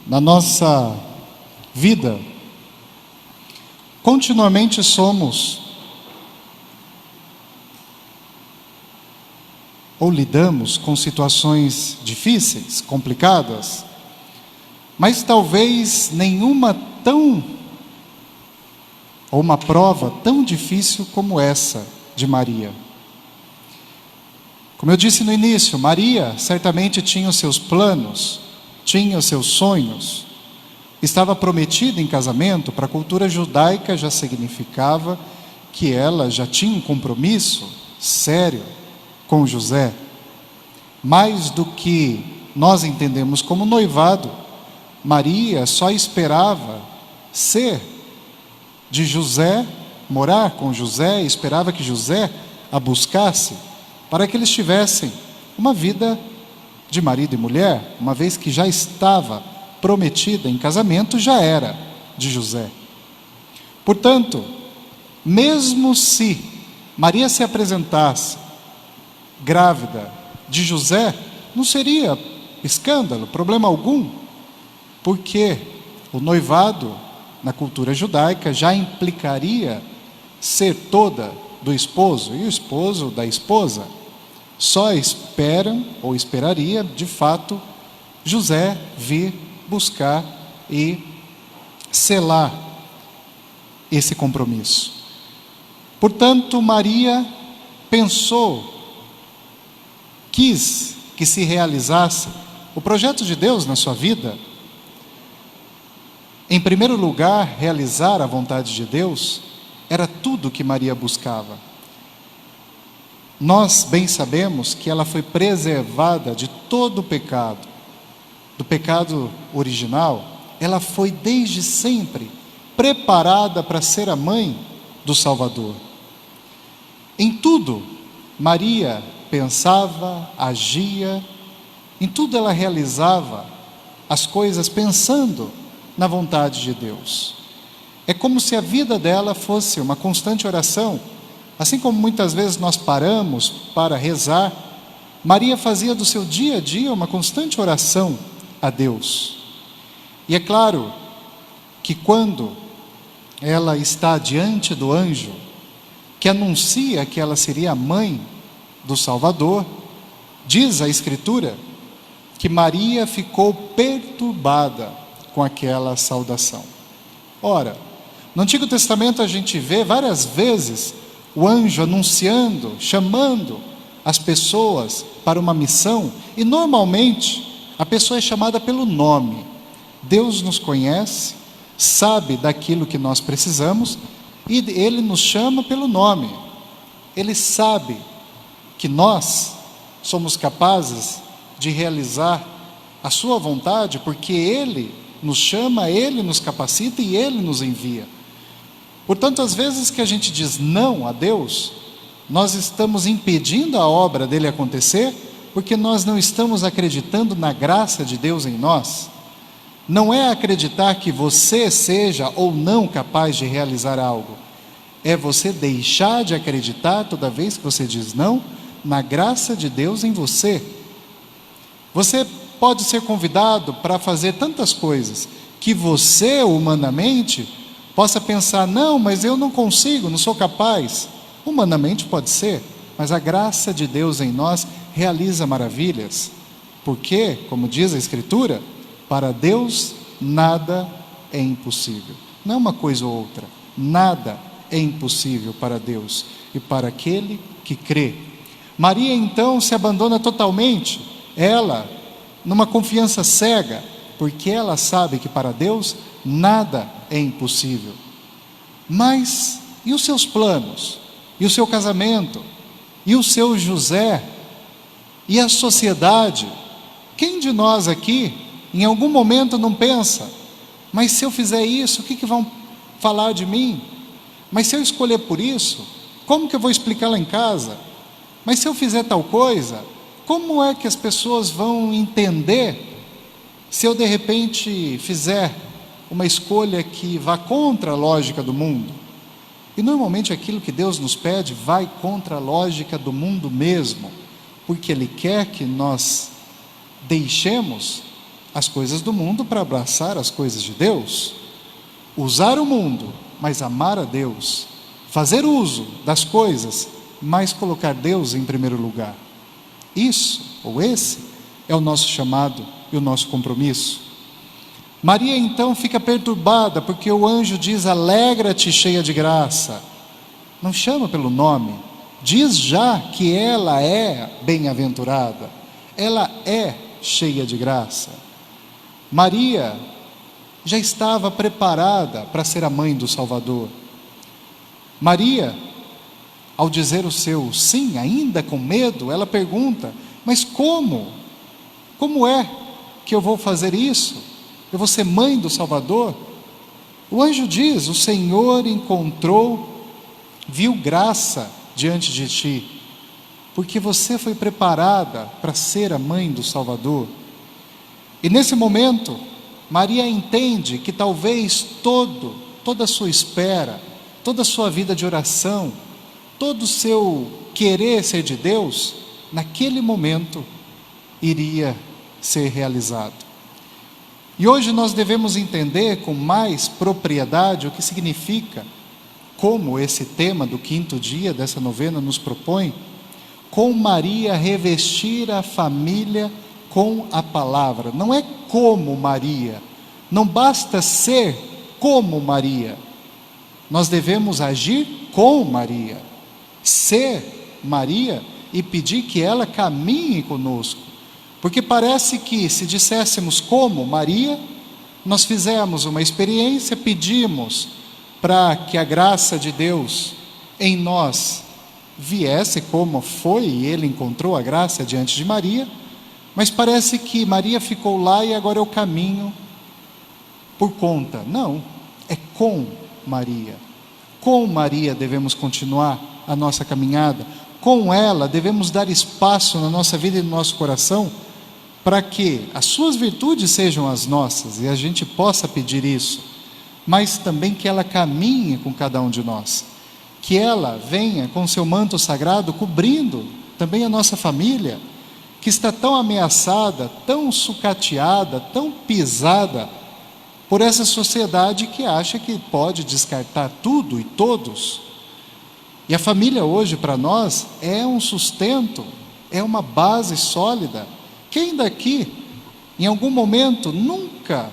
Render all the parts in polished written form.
Na nossa vida, continuamente somos ou lidamos com situações difíceis, complicadas, mas talvez nenhuma ou uma prova tão difícil como essa de Maria. Como eu disse no início, Maria certamente tinha os seus planos, tinha os seus sonhos, estava prometida em casamento. Para a cultura judaica já significava que ela já tinha um compromisso sério com José. Mais do que nós entendemos como noivado, Maria só esperava ser de José, morar com José, esperava que José a buscasse para que eles tivessem uma vida de marido e mulher, uma vez que já estava prometida em casamento, já era de José. Portanto, mesmo se Maria se apresentasse grávida de José, não seria escândalo, problema algum, porque o noivado, na cultura judaica, já implicaria ser toda do esposo, e o esposo da esposa. Só esperam, ou esperaria, de fato, José vir buscar e selar esse compromisso. Portanto, Maria pensou, quis que se realizasse o projeto de Deus na sua vida. Em primeiro lugar, realizar a vontade de Deus era tudo que Maria buscava. Nós bem sabemos que ela foi preservada de todo o pecado, do pecado original. Ela foi desde sempre preparada para ser a mãe do Salvador. Em tudo, Maria pensava, agia, em tudo ela realizava as coisas pensando na vontade de Deus. É como se a vida dela fosse uma constante oração. Assim como muitas vezes nós paramos para rezar, Maria fazia do seu dia a dia uma constante oração a Deus. E é claro que quando ela está diante do anjo, que anuncia que ela seria a mãe do Salvador, diz a Escritura que Maria ficou perturbada com aquela saudação. Ora, no Antigo Testamento a gente vê várias vezes o anjo anunciando, chamando as pessoas para uma missão, e normalmente a pessoa é chamada pelo nome. Deus nos conhece, sabe daquilo que nós precisamos, e Ele nos chama pelo nome. Ele sabe que nós somos capazes de realizar a sua vontade, porque Ele nos chama, Ele nos capacita e Ele nos envia. Portanto, às vezes que a gente diz não a Deus, nós estamos impedindo a obra dele acontecer, porque nós não estamos acreditando na graça de Deus em nós. Não é acreditar que você seja ou não capaz de realizar algo, é você deixar de acreditar toda vez que você diz não na graça de Deus em você. Você pode ser convidado para fazer tantas coisas que você, humanamente, possa pensar, não, mas eu não consigo, não sou capaz. Humanamente pode ser, mas a graça de Deus em nós realiza maravilhas. Porque, como diz a Escritura, para Deus nada é impossível. Não é uma coisa ou outra, nada é impossível para Deus e para aquele que crê. Maria então se abandona totalmente, ela numa confiança cega, porque ela sabe que para Deus nada é impossível. Mas e os seus planos? E o seu casamento? E o seu José? E a sociedade? Quem de nós aqui, em algum momento não pensa, mas se eu fizer isso, o que vão falar de mim? Mas se eu escolher por isso, como que eu vou explicar lá em casa? Mas se eu fizer tal coisa, como é que as pessoas vão entender se eu de repente fizer uma escolha que vá contra a lógica do mundo? E normalmente aquilo que Deus nos pede vai contra a lógica do mundo mesmo, porque Ele quer que nós deixemos as coisas do mundo para abraçar as coisas de Deus. Usar o mundo, mas amar a Deus. Fazer uso das coisas, mas colocar Deus em primeiro lugar. Isso, ou esse, é o nosso chamado e o nosso compromisso. Maria então fica perturbada, porque o anjo diz: alegra-te, cheia de graça. Não chama pelo nome, diz já que ela é bem-aventurada, ela é cheia de graça. Maria já estava preparada para ser a mãe do Salvador. Maria, ao dizer o seu sim, ainda com medo, ela pergunta: mas como? Como é que eu vou fazer isso? Eu vou ser mãe do Salvador? O anjo diz: o Senhor viu graça diante de ti, porque você foi preparada para ser a mãe do Salvador. E nesse momento, Maria entende que talvez toda a sua espera, toda a sua vida de oração, todo o seu querer ser de Deus, naquele momento, iria ser realizado. E hoje nós devemos entender com mais propriedade o que significa, como esse tema do 5º dia dessa novena nos propõe, com Maria revestir a família com a palavra. Não é como Maria, não basta ser como Maria, nós devemos agir com Maria, ser Maria e pedir que ela caminhe conosco. Porque parece que se disséssemos como Maria, nós fizemos uma experiência, pedimos para que a graça de Deus em nós viesse como foi, e Ele encontrou a graça diante de Maria, mas parece que Maria ficou lá e agora eu caminho por conta. Não, é com Maria. Com Maria devemos continuar a nossa caminhada, com ela devemos dar espaço na nossa vida e no nosso coração, para que as suas virtudes sejam as nossas, e a gente possa pedir isso, mas também que ela caminhe com cada um de nós, que ela venha com seu manto sagrado cobrindo também a nossa família, que está tão ameaçada, tão sucateada, tão pisada por essa sociedade que acha que pode descartar tudo e todos. E a família hoje para nós é um sustento, é uma base sólida. Quem daqui, em algum momento, nunca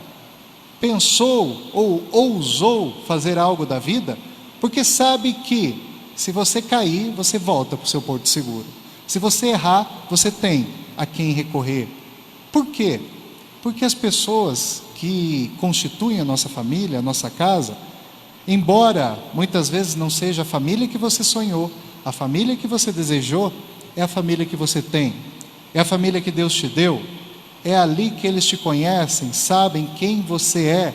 pensou ou ousou fazer algo da vida, porque sabe que se você cair, você volta para o seu porto seguro. Se você errar, você tem a quem recorrer. Por quê? Porque as pessoas que constituem a nossa família, a nossa casa, embora muitas vezes não seja a família que você sonhou, a família que você desejou, é a família que você tem. É a família que Deus te deu, é ali que eles te conhecem, sabem quem você é,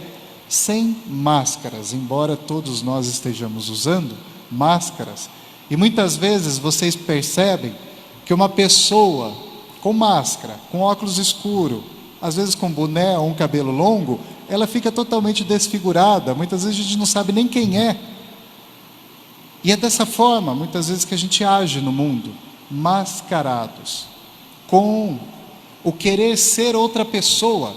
sem máscaras, embora todos nós estejamos usando máscaras. E muitas vezes vocês percebem que uma pessoa com máscara, com óculos escuros, às vezes com boné ou um cabelo longo, ela fica totalmente desfigurada, muitas vezes a gente não sabe nem quem é. E é dessa forma, muitas vezes, que a gente age no mundo, mascarados, com o querer ser outra pessoa,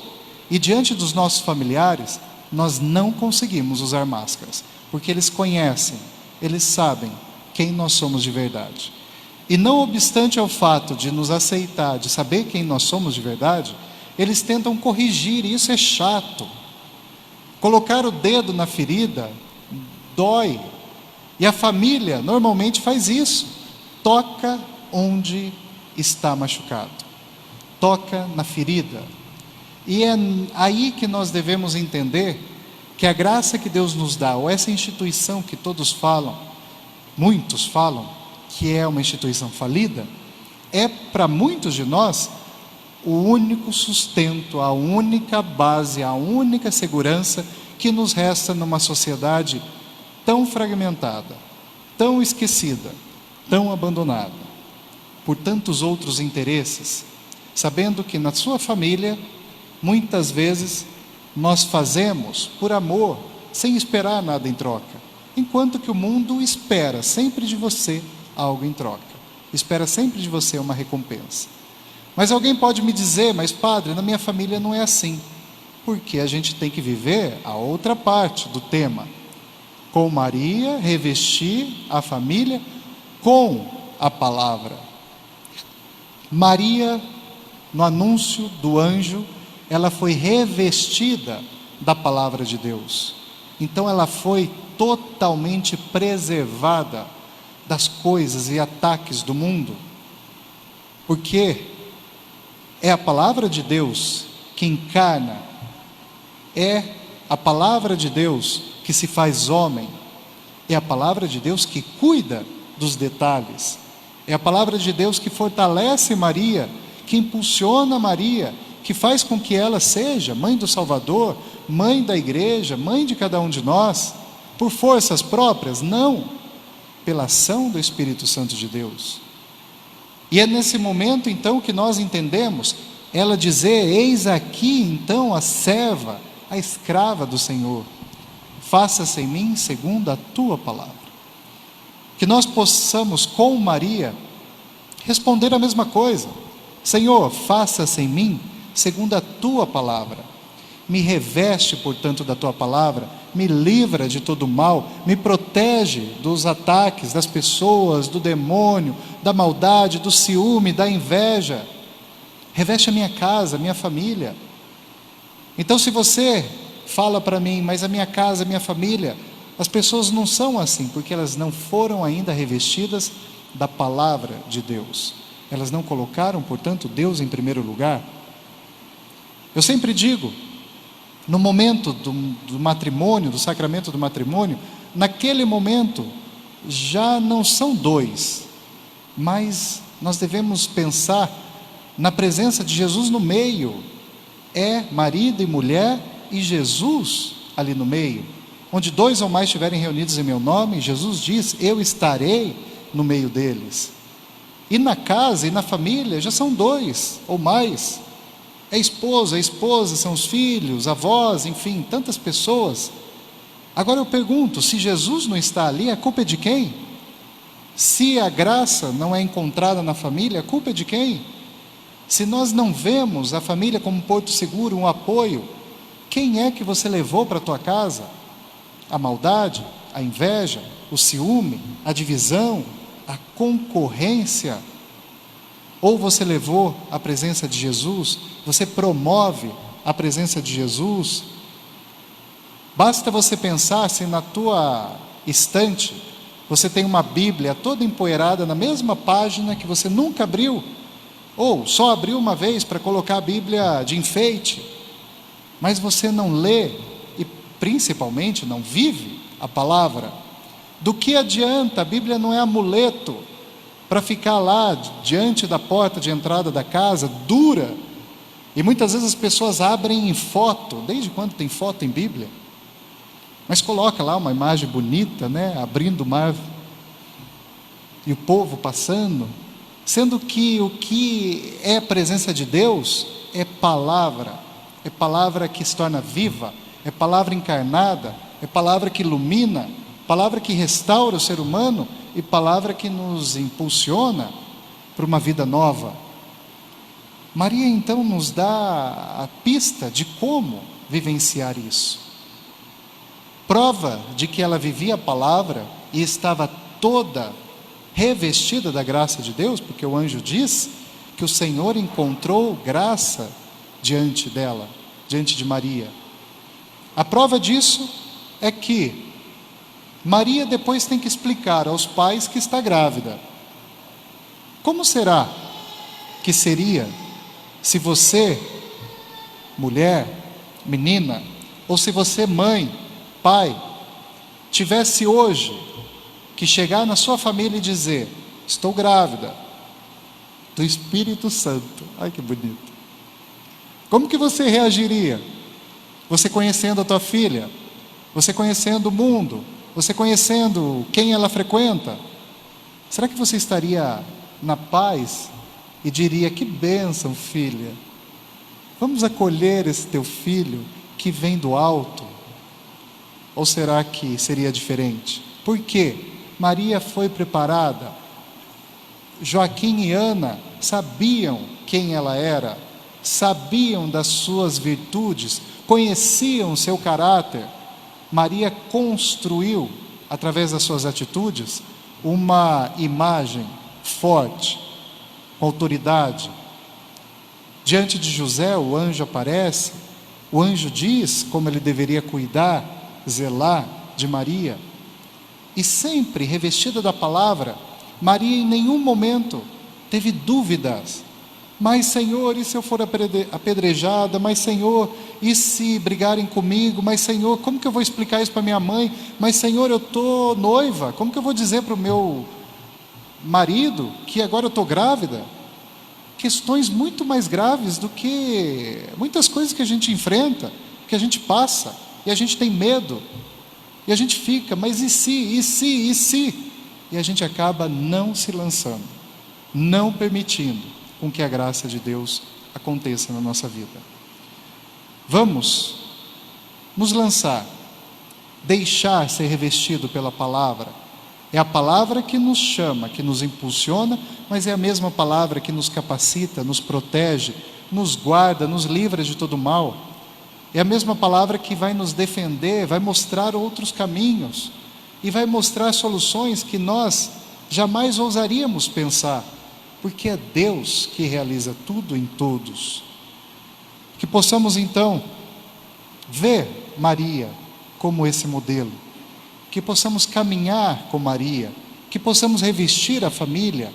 e diante dos nossos familiares, nós não conseguimos usar máscaras, porque eles conhecem, eles sabem quem nós somos de verdade. E não obstante ao fato de nos aceitar, de saber quem nós somos de verdade, eles tentam corrigir, e isso é chato. Colocar o dedo na ferida dói, e a família normalmente faz isso, toca onde está machucado, toca na ferida. E é aí que nós devemos entender que a graça que Deus nos dá, ou essa instituição que todos falam, muitos falam, que é uma instituição falida, é para muitos de nós o único sustento, a única base, a única segurança que nos resta numa sociedade tão fragmentada, tão esquecida, tão abandonada. por tantos outros interesses, sabendo que na sua família, muitas vezes, nós fazemos por amor, sem esperar nada em troca, enquanto que o mundo espera sempre de você algo em troca, espera sempre de você uma recompensa. Mas alguém pode me dizer, mas padre, na minha família não é assim, porque a gente tem que viver a outra parte do tema. Com Maria, revestir a família com a palavra. Maria, no anúncio do anjo, ela foi revestida da palavra de Deus. Então ela foi totalmente preservada das coisas e ataques do mundo, porque é a palavra de Deus que encarna, é a palavra de Deus que se faz homem, é a palavra de Deus que cuida dos detalhes, é a palavra de Deus que fortalece Maria, que impulsiona Maria, que faz com que ela seja mãe do Salvador, mãe da igreja, mãe de cada um de nós, por forças próprias? Não, pela ação do Espírito Santo de Deus. E é nesse momento então que nós entendemos ela dizer: eis aqui então a serva, a escrava do Senhor, faça-se em mim segundo a tua palavra. Que nós possamos, com Maria, responder a mesma coisa: Senhor, faça-se em mim segundo a tua palavra. Me reveste, portanto, da tua palavra, me livra de todo mal, me protege dos ataques das pessoas, do demônio, da maldade, do ciúme, da inveja. Reveste a minha casa, a minha família. Então, se você fala para mim, mas a minha casa, a minha família, as pessoas não são assim, porque elas não foram ainda revestidas da palavra de Deus. Elas não colocaram, portanto, Deus em primeiro lugar. Eu sempre digo, no momento do matrimônio, do sacramento do matrimônio, naquele momento já não são dois, mas nós devemos pensar na presença de Jesus no meio. É marido e mulher e Jesus ali no meio. Onde dois ou mais estiverem reunidos em meu nome, Jesus diz: eu estarei no meio deles. E na casa e na família já são dois ou mais. É esposa, são os filhos, avós, enfim, tantas pessoas. Agora eu pergunto, se Jesus não está ali, a culpa é de quem? Se a graça não é encontrada na família, a culpa é de quem? Se nós não vemos a família como um porto seguro, um apoio, quem é que você levou para a tua casa? A maldade, a inveja, o ciúme, a divisão, a concorrência? Ou você levou a presença de Jesus? Você promove a presença de Jesus? Basta você pensar se na tua estante você tem uma Bíblia toda empoeirada na mesma página que você nunca abriu, ou só abriu uma vez para colocar a Bíblia de enfeite, mas você não lê e principalmente não vive a palavra. Do que adianta? A Bíblia não é amuleto para ficar lá diante da porta de entrada da casa, dura, e muitas vezes as pessoas abrem em foto. Desde quando tem foto em Bíblia? Mas coloca lá uma imagem bonita, né? Abrindo o mar e o povo passando, sendo que o que é a presença de Deus é palavra que se torna viva, é palavra encarnada, é palavra que ilumina, palavra que restaura o ser humano e palavra que nos impulsiona para uma vida nova. Maria então nos dá a pista de como vivenciar isso. Prova de que ela vivia a palavra e estava toda revestida da graça de Deus, porque o anjo diz que o Senhor encontrou graça diante dela, diante de Maria. A prova disso é que Maria depois tem que explicar aos pais que está grávida. Como será que seria se você, mulher, menina, ou se você, mãe, pai, tivesse hoje que chegar na sua família e dizer: estou grávida do Espírito Santo? Ai, que bonito. Como que você reagiria? Você conhecendo a tua filha, você conhecendo o mundo, você conhecendo quem ela frequenta, será que você estaria na paz e diria: que bênção, filha, vamos acolher esse teu filho que vem do alto? Ou será que seria diferente? Por quê? Maria foi preparada. Joaquim e Ana sabiam quem ela era, sabiam das suas virtudes, conheciam o seu caráter. Maria construiu, através das suas atitudes, uma imagem forte, com autoridade. Diante de José, o anjo aparece, o anjo diz como ele deveria cuidar, zelar de Maria. E sempre revestida da palavra, Maria em nenhum momento teve dúvidas. Mas Senhor, e se eu for apedrejada? Mas Senhor, e se brigarem comigo? Mas Senhor, como que eu vou explicar isso para minha mãe? Mas Senhor, eu estou noiva, como que eu vou dizer para o meu marido que agora eu estou grávida? Questões muito mais graves do que muitas coisas que a gente enfrenta, que a gente passa, e a gente tem medo, e a gente fica, mas e se? E a gente acaba não se lançando, não permitindo com que a graça de Deus aconteça na nossa vida. Vamos nos lançar, deixar ser revestido pela palavra. É a palavra que nos chama, que nos impulsiona, mas é a mesma palavra que nos capacita, nos protege, nos guarda, nos livra de todo mal. É a mesma palavra que vai nos defender, vai mostrar outros caminhos e vai mostrar soluções que nós jamais ousaríamos pensar, porque é Deus que realiza tudo em todos. Que possamos então ver Maria como esse modelo, que possamos caminhar com Maria, que possamos revestir a família,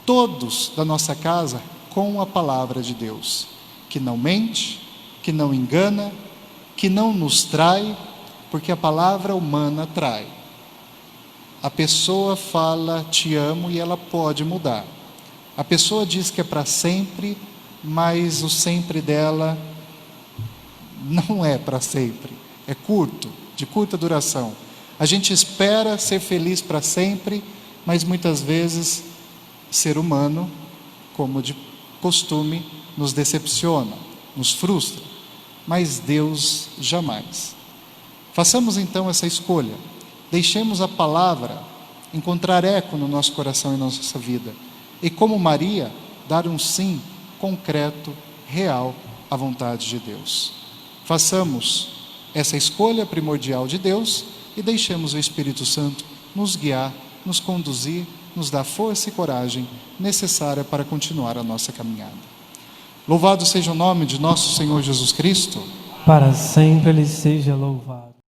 todos da nossa casa, com a palavra de Deus, que não mente, que não engana, que não nos trai, porque a palavra humana trai. A pessoa fala te amo e ela pode mudar. A pessoa diz que é para sempre, mas o sempre dela não é para sempre, é curto, de curta duração. A gente espera ser feliz para sempre, mas muitas vezes ser humano, como de costume, nos decepciona, nos frustra, mas Deus jamais. Façamos então essa escolha, deixemos a palavra encontrar eco no nosso coração e na nossa vida, e como Maria, dar um sim concreto, real à vontade de Deus. Façamos essa escolha primordial de Deus e deixemos o Espírito Santo nos guiar, nos conduzir, nos dar força e coragem necessária para continuar a nossa caminhada. Louvado seja o nome de nosso Senhor Jesus Cristo. Para sempre Ele seja louvado.